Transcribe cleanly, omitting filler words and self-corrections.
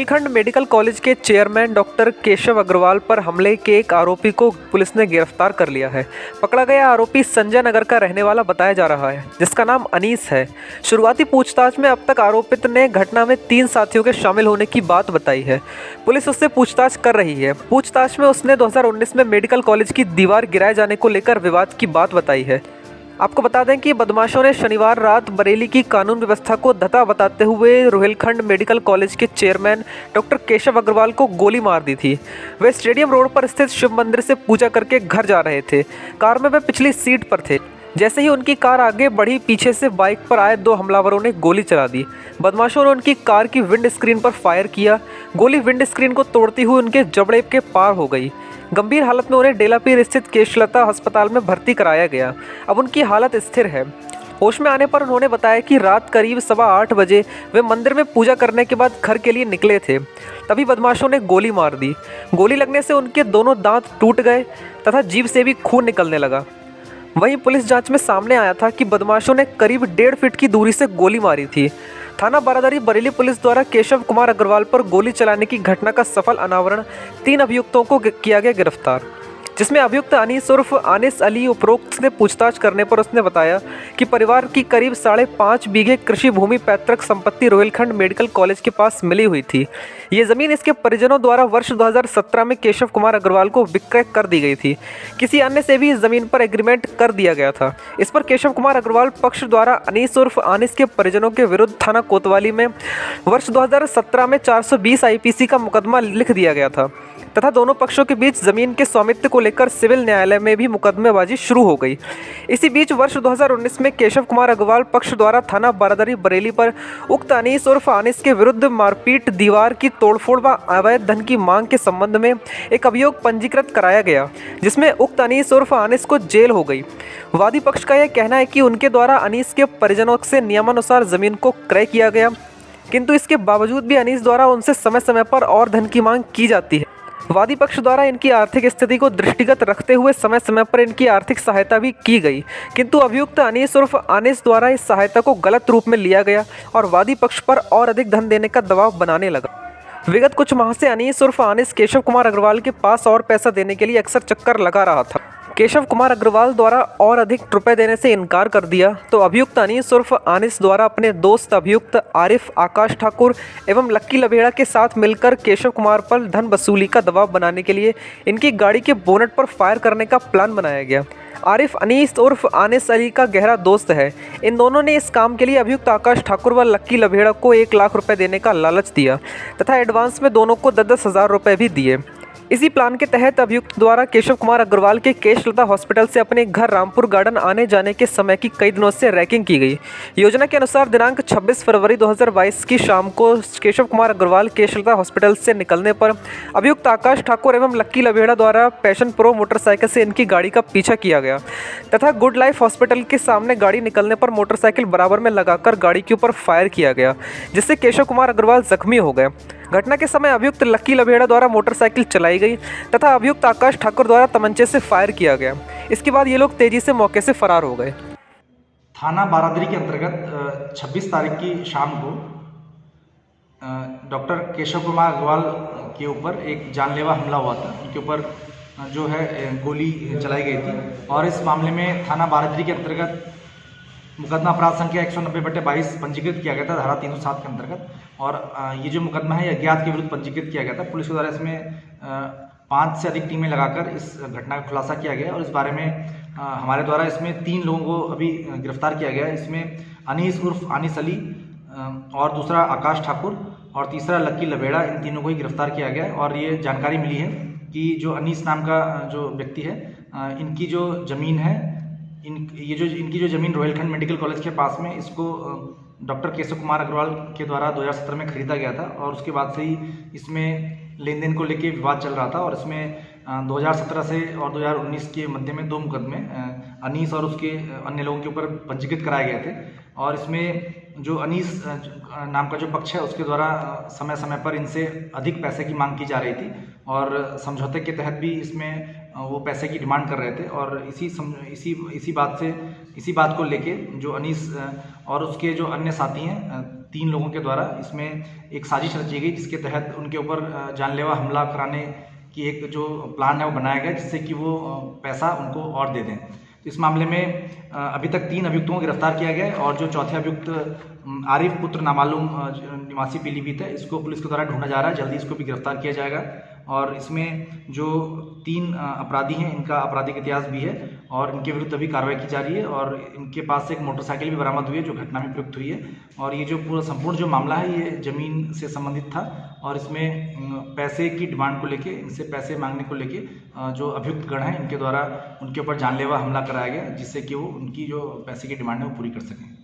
Rohilkhand medical college के chairman doctor Keshav Agarwal पर हमले के एक आरोपी को पुलिस ने गिरफ्तार कर लिया है। पकड़ा गया आरोपी संजय नगर का रहने वाला बताया जा रहा है, जिसका नाम अनीस है। शुरुआती पूछताछ में अब तक आरोपित ने घटना में 3 साथियों के शामिल होने की बात बताई है। पुलिस उससे पूछताछ कर रही है। पूछताछ में उसने 2019 में मेडिकल कॉलेज की दीवार गिराए जाने को लेकर विवाद की बात बताई है। आपको बता दें कि बदमाशों ने शनिवार रात बरेली की कानून व्यवस्था को धता बताते हुए रोहिलखंड मेडिकल कॉलेज के चेयरमैन डॉक्टर केशव अग्रवाल को गोली मार दी थी। वे स्टेडियम रोड पर स्थित शिव मंदिर से पूजा करके घर जा रहे थे। कार में वे पिछली सीट पर थे। जैसे ही उनकी कार आगे बढ़ी, पीछे से बाइक पर आए 2 हमलावरों ने गोली चला दी। बदमाशों ने उनकी कार की विंड स्क्रीन पर फायर किया। गोली विंड स्क्रीन को तोड़ती हुई उनके जबड़े के पार हो गई। गंभीर हालत में उन्हें डेलापीर स्थित केशलता अस्पताल में भर्ती कराया गया। अब उनकी हालत स्थिर है। होश में आने पर उन्होंने बताया कि रात करीब 8:15 बजे वे मंदिर में पूजा करने के बाद घर के लिए निकले थे। तभी बदमाशों ने गोली मार दी। गोली लगने से उनके दोनों दांत टूट गए तथा जीभ से भी खून निकलने लगा। वहीं पुलिस जांच में सामने आया था कि बदमाशों ने करीब 1.5 फीट की दूरी से गोली मारी थी। थाना बारादरी बरेली पुलिस द्वारा केशव कुमार अग्रवाल पर गोली चलाने की घटना का सफल अनावरण 3 अभियुक्तों को किया गया गिरफ्तार, जिसमें अभियुक्त अनीस उर्फ आनिस अली उपरोक्त से पूछताछ करने पर उसने बताया कि परिवार की करीब 5.5 बीघे कृषि भूमि पैतृक संपत्ति रोहिलखंड मेडिकल कॉलेज के पास मिली हुई थी। ये ज़मीन इसके परिजनों द्वारा वर्ष 2017 में केशव कुमार अग्रवाल को विक्रय कर दी गई थी। किसी अन्य से भी इस ज़मीन पर एग्रीमेंट कर दिया गया था। इस पर केशव कुमार अग्रवाल पक्ष द्वारा अनीस उर्फ आनिस के परिजनों के विरुद्ध थाना कोतवाली में वर्ष 2017 में 420 IPC का मुकदमा लिख दिया गया था तथा दोनों पक्षों के बीच जमीन के स्वामित्व को लेकर सिविल न्यायालय में भी मुकदमेबाजी शुरू हो गई। इसी बीच वर्ष 2019 में केशव कुमार अग्रवाल पक्ष द्वारा थाना बारादरी बरेली पर उक्त अनीस उर्फ आनिस के विरुद्ध मारपीट, दीवार की तोड़फोड़ व अवैध धन की मांग के संबंध में एक अभियोग पंजीकृत कराया गया, जिसमें उक्त अनीस उर्फ आनिस को जेल हो गई। वादी पक्ष का यह कहना है कि उनके द्वारा अनीस के परिजनों से नियमानुसार जमीन को क्रय किया गया, किंतु इसके बावजूद भी अनीस द्वारा उनसे समय समय पर और धन की मांग की जाती है। वादी पक्ष द्वारा इनकी आर्थिक स्थिति को दृष्टिगत रखते हुए समय समय पर इनकी आर्थिक सहायता भी की गई, किंतु अभियुक्त अनीस उर्फ आनिस द्वारा इस सहायता को गलत रूप में लिया गया और वादी पक्ष पर और अधिक धन देने का दबाव बनाने लगा। विगत कुछ माह से अनीस उर्फ आनिस केशव कुमार अग्रवाल के पास और पैसा देने के लिए अक्सर चक्कर लगा रहा था। केशव कुमार अग्रवाल द्वारा और अधिक रुपए देने से इनकार कर दिया तो अभियुक्त अनीस उर्फ आनिस द्वारा अपने दोस्त अभियुक्त आरिफ, आकाश ठाकुर एवं लक्की लभेड़ा के साथ मिलकर केशव कुमार पर धन वसूली का दबाव बनाने के लिए इनकी गाड़ी के बोनट पर फायर करने का प्लान बनाया गया। आरिफ अनीस उर्फ आनिस अली का गहरा दोस्त है। इन दोनों ने इस काम के लिए अभियुक्त आकाश ठाकुर व लक्की लभेड़ा को 1 लाख रुपए देने का लालच दिया तथा एडवांस में दोनों को 10-10 हज़ार रुपये भी दिए। इसी प्लान के तहत अभियुक्त द्वारा केशव कुमार अग्रवाल के केशलता हॉस्पिटल से अपने घर रामपुर गार्डन आने जाने के समय की कई दिनों से रैकिंग की गई। योजना के अनुसार दिनांक 26 फरवरी 2022 की शाम को केशव कुमार अग्रवाल केशलता हॉस्पिटल से निकलने पर अभियुक्त आकाश ठाकुर एवं लक्की लभेड़ा द्वारा पैशन प्रो मोटरसाइकिल से इनकी गाड़ी का पीछा किया गया तथा गुड लाइफ हॉस्पिटल के सामने गाड़ी निकलने पर मोटरसाइकिल बराबर में लगाकर गाड़ी के ऊपर फायर किया गया, जिससे केशव कुमार अग्रवाल जख्मी हो गए। घटना के समय अभियुक्त लक्की लभेड़ा द्वारा मोटरसाइकिल चलाई गई तथा अभियुक्त आकाश ठाकुर द्वारा तमंचे से फायर किया गया। इसके बाद ये लोग तेजी से मौके से फरार हो गए। थाना बारादरी के अंतर्गत 26 तारीख की शाम को डॉक्टर केशव कुमार अग्रवाल के ऊपर एक जानलेवा हमला हुआ था। उनके ऊपर जो है गोली चलाई गई थी और इस मामले में थाना बारादरी के अंतर्गत मुकदमा अपराध संख्या 190/22 पंजीकृत किया गया था धारा 307 के अंतर्गत। और ये जो मुकदमा है अज्ञात के विरुद्ध पंजीकृत किया गया था। पुलिस के द्वारा इसमें 5 से अधिक टीमें लगाकर इस घटना का खुलासा किया गया और इस बारे में हमारे द्वारा इसमें 3 लोगों को अभी गिरफ्तार किया गया है। इसमें अनीस उर्फ आनिस अली और दूसरा आकाश ठाकुर और तीसरा लक्की लभेड़ा, इन तीनों को ही गिरफ्तार किया गया है। और ये जानकारी मिली है कि जो अनीस नाम का जो व्यक्ति है, इनकी जो ज़मीन है, इनकी जो ज़मीन रोहिलखंड मेडिकल कॉलेज के पास में इसको डॉक्टर केशव कुमार अग्रवाल के द्वारा 2017 में खरीदा गया था और उसके बाद से ही इसमें लेन देन को लेके विवाद चल रहा था। और इसमें 2017 से और 2019 के मध्य में 2 मुकदमे अनीस और उसके अन्य लोगों के ऊपर पंजीकृत कराए गए थे। और इसमें जो अनीस नाम का जो पक्ष है उसके द्वारा समय समय पर इनसे अधिक पैसे की मांग की जा रही थी और समझौते के तहत भी इसमें वो पैसे की डिमांड कर रहे थे और इसी बात को लेके जो अनीस और उसके जो अन्य साथी हैं 3 लोगों के द्वारा इसमें एक साजिश रची गई, जिसके तहत उनके ऊपर जानलेवा हमला कराने की एक जो प्लान है वो बनाया गया, जिससे कि वो पैसा उनको और दे दें। तो इस मामले में अभी तक 3 अभियुक्तों को गिरफ्तार किया गया है और जो चौथे अभियुक्त आरिफ पुत्र नामालूम निवासी पीलीभीत है, इसको पुलिस के द्वारा ढूंढा जा रहा है। जल्दी इसको भी गिरफ्तार किया जाएगा। और इसमें जो 3 अपराधी हैं, इनका आपराधिक इतिहास भी है और इनके विरुद्ध अभी कार्रवाई की जा रही है और इनके पास से एक मोटरसाइकिल भी बरामद हुई है जो घटना में प्रयुक्त हुई है। और ये जो पूरा संपूर्ण जो मामला है ये ज़मीन से संबंधित था और इसमें पैसे की डिमांड को लेके, इनसे पैसे मांगने को लेके जो अभियुक्त गण हैं इनके द्वारा उनके ऊपर जानलेवा हमला कराया गया, जिससे कि वो उनकी जो पैसे की डिमांड है वो पूरी कर सकें।